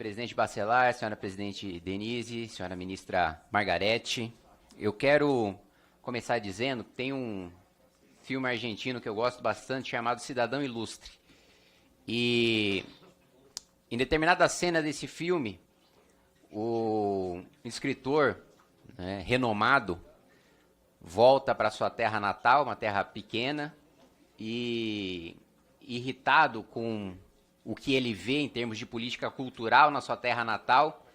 presidente Bacelar, senhora presidente Denise, senhora ministra Margarete. Eu quero começar dizendo que tem um filme argentino que eu gosto bastante chamado Cidadão Ilustre. E em determinada cena desse filme, o escritor, né, renomado, volta para sua terra natal, uma terra pequena, e irritado com o que ele vê em termos de política cultural na sua terra natal,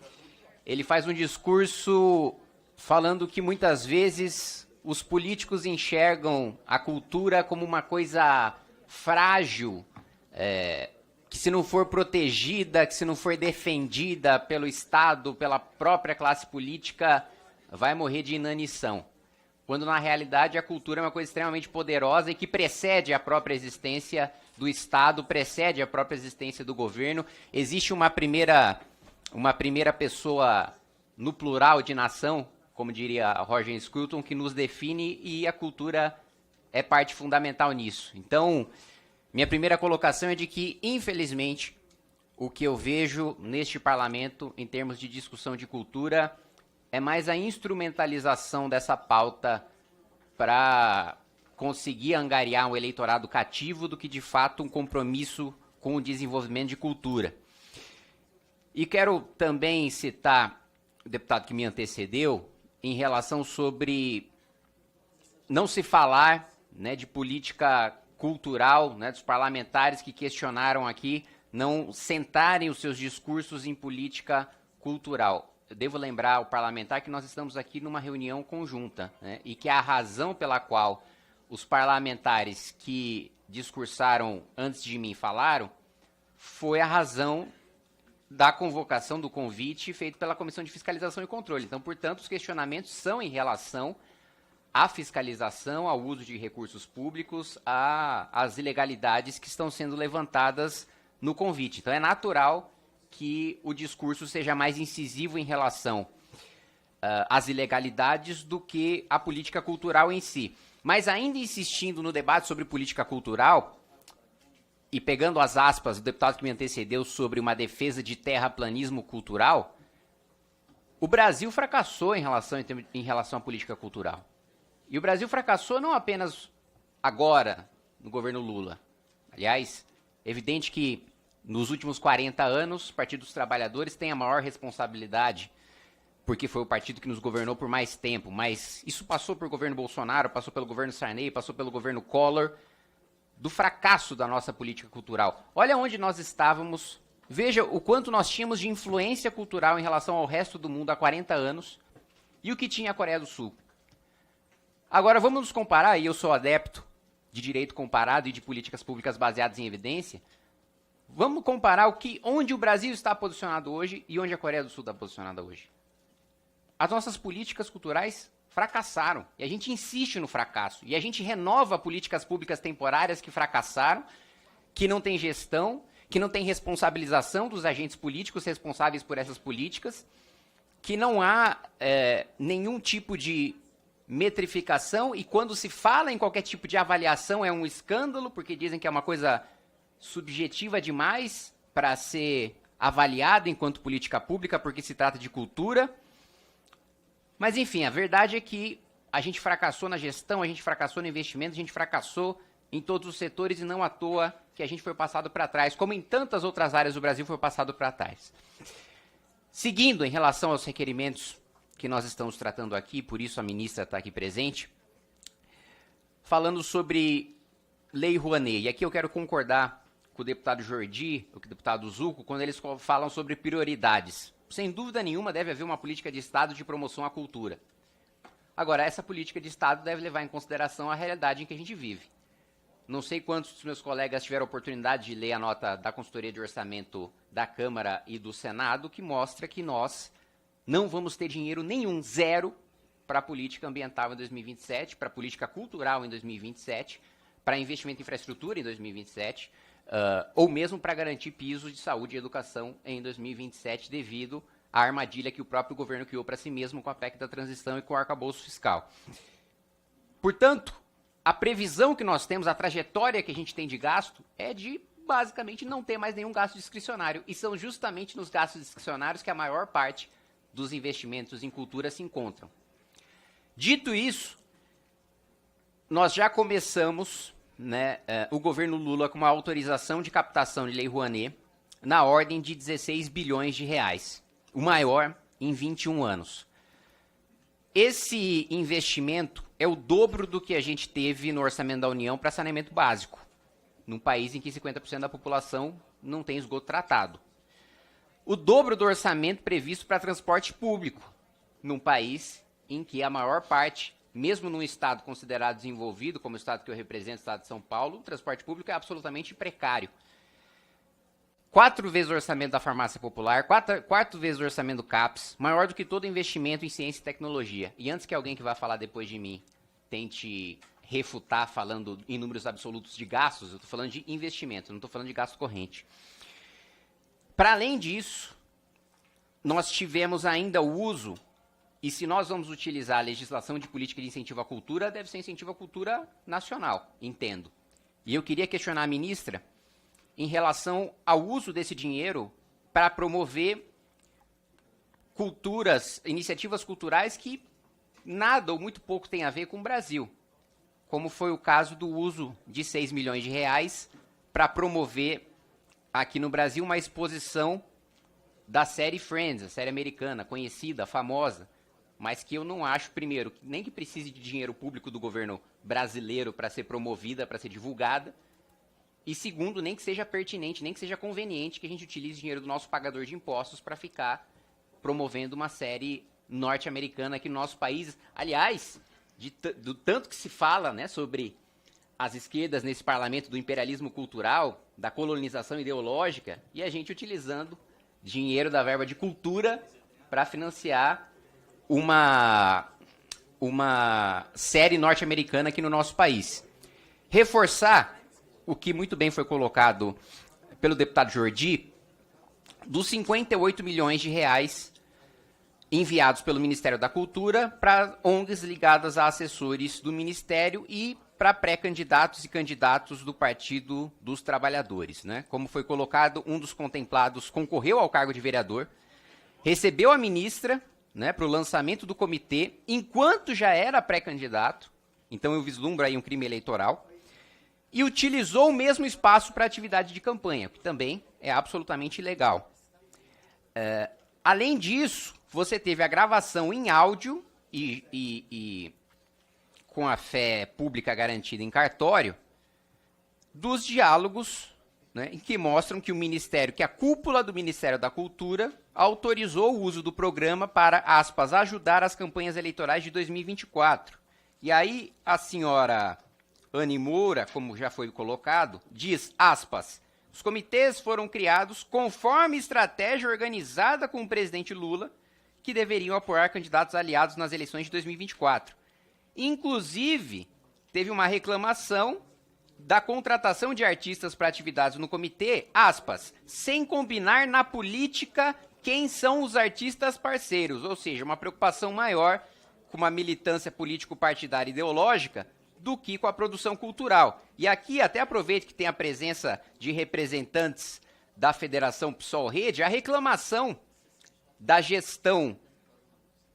ele faz um discurso falando que muitas vezes os políticos enxergam a cultura como uma coisa frágil, que se não for protegida, que se não for defendida pelo Estado, pela própria classe política, vai morrer de inanição. Quando na realidade a cultura é uma coisa extremamente poderosa e que precede a própria existência do Estado, precede a própria existência do governo. Existe uma primeira pessoa no plural de nação, como diria Roger Scruton, que nos define, e a cultura é parte fundamental nisso. Então, minha primeira colocação é de que, infelizmente, o que eu vejo neste parlamento, em termos de discussão de cultura, é mais a instrumentalização dessa pauta para conseguir angariar um eleitorado cativo do que, de fato, um compromisso com o desenvolvimento de cultura. E quero também citar o deputado que me antecedeu em relação sobre não se falar, né, de política cultural, né, dos parlamentares que questionaram aqui, não centrarem os seus discursos em política cultural. Eu devo lembrar ao parlamentar que nós estamos aqui numa reunião conjunta, né, e que a razão pela qual os parlamentares que discursaram antes de mim falaram foi a razão da convocação do convite feito pela Comissão de Fiscalização e Controle. Então, portanto, os questionamentos são em relação à fiscalização, ao uso de recursos públicos, às ilegalidades que estão sendo levantadas no convite. Então, é natural que o discurso seja mais incisivo em relação às ilegalidades do que à política cultural em si. Mas ainda insistindo no debate sobre política cultural, e pegando as aspas do deputado que me antecedeu sobre uma defesa de terraplanismo cultural, o Brasil fracassou em relação à política cultural. E o Brasil fracassou não apenas agora, no governo Lula. Aliás, é evidente que nos últimos 40 anos, o Partido dos Trabalhadores tem a maior responsabilidade, porque foi o partido que nos governou por mais tempo, mas isso passou por governo Bolsonaro, passou pelo governo Sarney, passou pelo governo Collor, do fracasso da nossa política cultural. Olha onde nós estávamos, veja o quanto nós tínhamos de influência cultural em relação ao resto do mundo há 40 anos, e o que tinha a Coreia do Sul. Agora vamos nos comparar, e eu sou adepto de direito comparado e de políticas públicas baseadas em evidência. Vamos comparar onde o Brasil está posicionado hoje e onde a Coreia do Sul está posicionada hoje. As nossas políticas culturais fracassaram, e a gente insiste no fracasso, e a gente renova políticas públicas temporárias que fracassaram, que não tem gestão, que não tem responsabilização dos agentes políticos responsáveis por essas políticas, que não há nenhum tipo de metrificação, e quando se fala em qualquer tipo de avaliação é um escândalo, porque dizem que é uma coisa subjetiva demais para ser avaliada enquanto política pública, porque se trata de cultura. Mas, enfim, a verdade é que a gente fracassou na gestão, a gente fracassou no investimento, a gente fracassou em todos os setores, e não à toa que a gente foi passado para trás, como em tantas outras áreas do Brasil foi passado para trás. Seguindo em relação aos requerimentos que nós estamos tratando aqui, por isso a ministra está aqui presente, falando sobre Lei Rouanet. E aqui eu quero concordar com o deputado Jordi, com o deputado Zucco, quando eles falam sobre prioridades. Sem dúvida nenhuma deve haver uma política de Estado de promoção à cultura. Agora, essa política de Estado deve levar em consideração a realidade em que a gente vive. Não sei quantos dos meus colegas tiveram a oportunidade de ler a nota da Consultoria de Orçamento da Câmara e do Senado, que mostra que nós não vamos ter dinheiro nenhum, zero, para a política ambiental em 2027, para a política cultural em 2027, para investimento em infraestrutura em 2027, ou mesmo para garantir piso de saúde e educação em 2027, devido à armadilha que o próprio governo criou para si mesmo com a PEC da transição e com o arcabouço fiscal. Portanto, a previsão que nós temos, a trajetória que a gente tem de gasto, é de basicamente não ter mais nenhum gasto discricionário. E são justamente nos gastos discricionários que a maior parte dos investimentos em cultura se encontram. Dito isso, nós já começamos, né, o governo Lula com uma autorização de captação de Lei Rouanet na ordem de 16 bilhões de reais, o maior em 21 anos. Esse investimento é o dobro do que a gente teve no orçamento da União para saneamento básico, num país em que 50% da população não tem esgoto tratado. O dobro do orçamento previsto para transporte público, num país em que a maior parte, mesmo num estado considerado desenvolvido, como o estado que eu represento, o estado de São Paulo, o transporte público é absolutamente precário. 4 vezes o orçamento da farmácia popular, 4 vezes o orçamento do CAPES, maior do que todo investimento em ciência e tecnologia. E antes que alguém que vai falar depois de mim tente refutar falando em números absolutos de gastos, eu estou falando de investimento, não estou falando de gasto corrente. Para além disso, nós tivemos ainda o uso, e se nós vamos utilizar a legislação de política de incentivo à cultura, deve ser incentivo à cultura nacional, entendo. E eu queria questionar a ministra em relação ao uso desse dinheiro para promover iniciativas culturais que nada ou muito pouco tem a ver com o Brasil, como foi o caso do uso de 6 milhões de reais para promover aqui no Brasil uma exposição da série Friends, a série americana, conhecida, famosa, mas que eu não acho, primeiro, nem que precise de dinheiro público do governo brasileiro para ser promovida, para ser divulgada, e segundo, nem que seja pertinente, nem que seja conveniente que a gente utilize dinheiro do nosso pagador de impostos para ficar promovendo uma série norte-americana aqui no nosso país. Aliás, do tanto que se fala, né, sobre as esquerdas nesse parlamento, do imperialismo cultural, da colonização ideológica, e a gente utilizando dinheiro da verba de cultura para financiar uma série norte-americana aqui no nosso país. Reforçar o que muito bem foi colocado pelo deputado Jordi, dos 58 milhões de reais enviados pelo Ministério da Cultura para ONGs ligadas a assessores do Ministério e para pré-candidatos e candidatos do Partido dos Trabalhadores, né? Como foi colocado, um dos contemplados concorreu ao cargo de vereador, recebeu a ministra, né, para o lançamento do comitê, enquanto já era pré-candidato, então eu vislumbro aí um crime eleitoral, e utilizou o mesmo espaço para atividade de campanha, que também é absolutamente ilegal. Além disso, você teve a gravação em áudio e com a fé pública garantida em cartório, dos diálogos, né, em que mostram que o Ministério, que a cúpula do Ministério da Cultura, autorizou o uso do programa para, aspas, ajudar as campanhas eleitorais de 2024. E aí a senhora Anny Moura, como já foi colocado, diz, aspas, os comitês foram criados conforme estratégia organizada com o presidente Lula, que deveriam apoiar candidatos aliados nas eleições de 2024. Inclusive, teve uma reclamação da contratação de artistas para atividades no comitê, aspas, sem combinar na política quem são os artistas parceiros, ou seja, uma preocupação maior com uma militância político-partidária ideológica do que com a produção cultural. E aqui até aproveito que tem a presença de representantes da Federação PSOL-Rede, a reclamação da gestão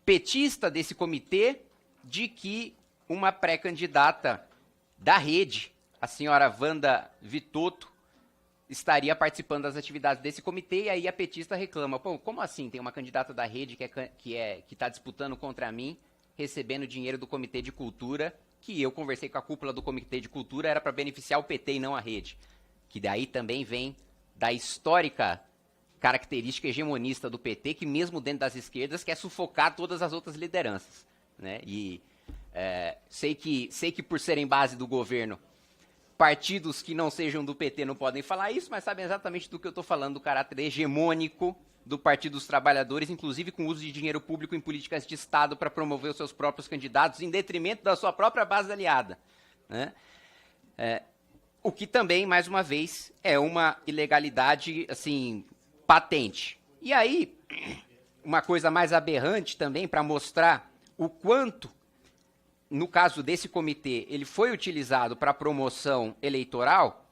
petista desse comitê de que uma pré-candidata da rede, a senhora Wanda Vitotto, estaria participando das atividades desse comitê, e aí a petista reclama, pô, como assim tem uma candidata da rede que está disputando contra mim, recebendo dinheiro do Comitê de Cultura, que eu conversei com a cúpula do Comitê de Cultura, era para beneficiar o PT e não a rede. Que daí também vem da histórica característica hegemonista do PT, que mesmo dentro das esquerdas quer sufocar todas as outras lideranças, né? E sei que por serem base do governo, partidos que não sejam do PT não podem falar isso, mas sabem exatamente do que eu estou falando, do caráter hegemônico do Partido dos Trabalhadores, inclusive com uso de dinheiro público em políticas de Estado para promover os seus próprios candidatos, em detrimento da sua própria base aliada, né? O que também, mais uma vez, é uma ilegalidade, assim, patente. E aí, uma coisa mais aberrante também, para mostrar o quanto, no caso desse comitê, ele foi utilizado para promoção eleitoral,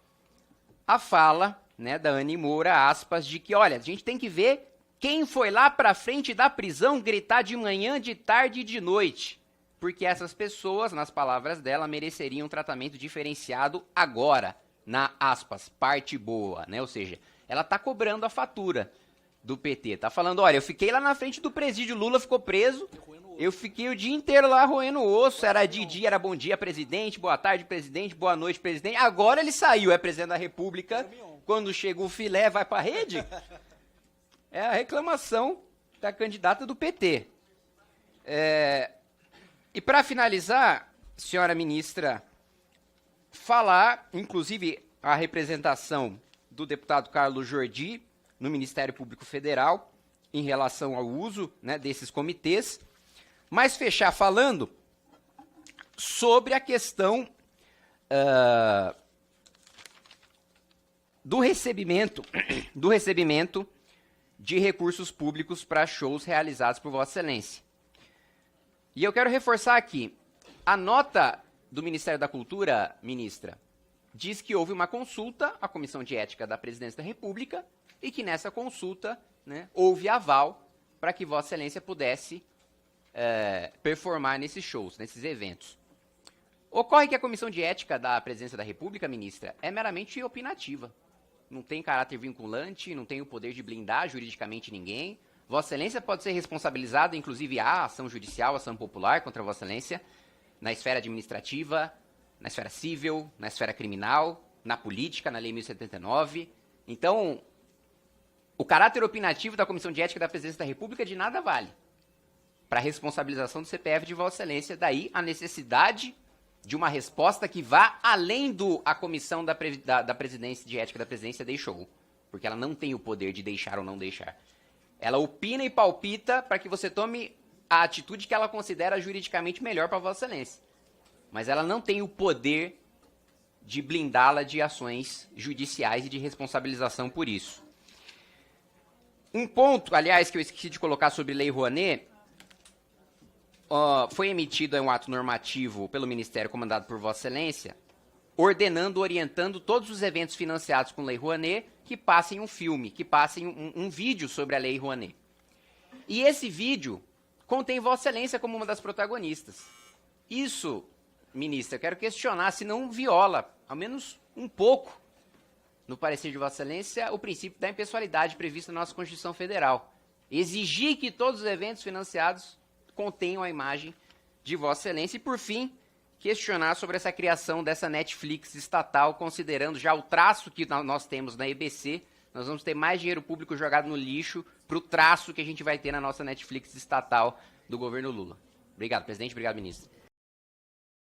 a fala, né, da Anny Moura, aspas, de que, olha, a gente tem que ver quem foi lá para frente da prisão gritar de manhã, de tarde e de noite. Porque essas pessoas, nas palavras dela, mereceriam um tratamento diferenciado agora, na, aspas, parte boa, né? Ou seja, ela está cobrando a fatura do PT. Tá falando, olha, eu fiquei lá na frente do presídio, Lula ficou preso, eu fiquei o dia inteiro lá roendo o osso, era de dia, era bom dia, presidente, boa tarde, presidente, boa noite, presidente. Agora ele saiu, é presidente da República, quando chega o filé, vai pra rede. É a reclamação da candidata do PT. E para finalizar, senhora ministra, falar, inclusive, a representação do deputado Carlos Jordi no Ministério Público Federal em relação ao uso, né, desses comitês, mas fechar falando sobre a questão do recebimento de recursos públicos para shows realizados por Vossa Excelência. E eu quero reforçar aqui, a nota do Ministério da Cultura, ministra, diz que houve uma consulta à Comissão de Ética da Presidência da República e que nessa consulta, né, houve aval para que Vossa Excelência pudesse performar nesses shows, nesses eventos. Ocorre que a Comissão de Ética da Presidência da República, ministra, é meramente opinativa. Não tem caráter vinculante, não tem o poder de blindar juridicamente ninguém. Vossa Excelência pode ser responsabilizada, inclusive há ação judicial, ação popular contra Vossa Excelência, na esfera administrativa, na esfera civil, na esfera criminal, na política, na Lei 1079. Então, o caráter opinativo da Comissão de Ética da Presidência da República de nada vale para a responsabilização do CPF de Vossa Excelência. Daí a necessidade de uma resposta que vá além do a Comissão da Presidência de Ética da Presidência deixou, porque ela não tem o poder de deixar ou não deixar. Ela opina e palpita para que você tome a atitude que ela considera juridicamente melhor para Vossa Excelência. Mas ela não tem o poder de blindá-la de ações judiciais e de responsabilização por isso. Um ponto, aliás, que eu esqueci de colocar sobre Lei Rouanet, foi emitido um ato normativo pelo Ministério comandado por Vossa Excelência, ordenando, orientando todos os eventos financiados com Lei Rouanet que passem um filme, que passem um vídeo sobre a Lei Rouanet. E esse vídeo contém Vossa Excelência como uma das protagonistas. Isso, ministra, eu quero questionar se não viola, ao menos um pouco, no parecer de Vossa Excelência, o princípio da impessoalidade previsto na nossa Constituição Federal. Exigir que todos os eventos financiados contenham a imagem de Vossa Excelência. E, por fim, questionar sobre essa criação dessa Netflix estatal, considerando já o traço que nós temos na EBC, nós vamos ter mais dinheiro público jogado no lixo para o traço que a gente vai ter na nossa Netflix estatal do governo Lula. Obrigado, presidente. Obrigado, ministro.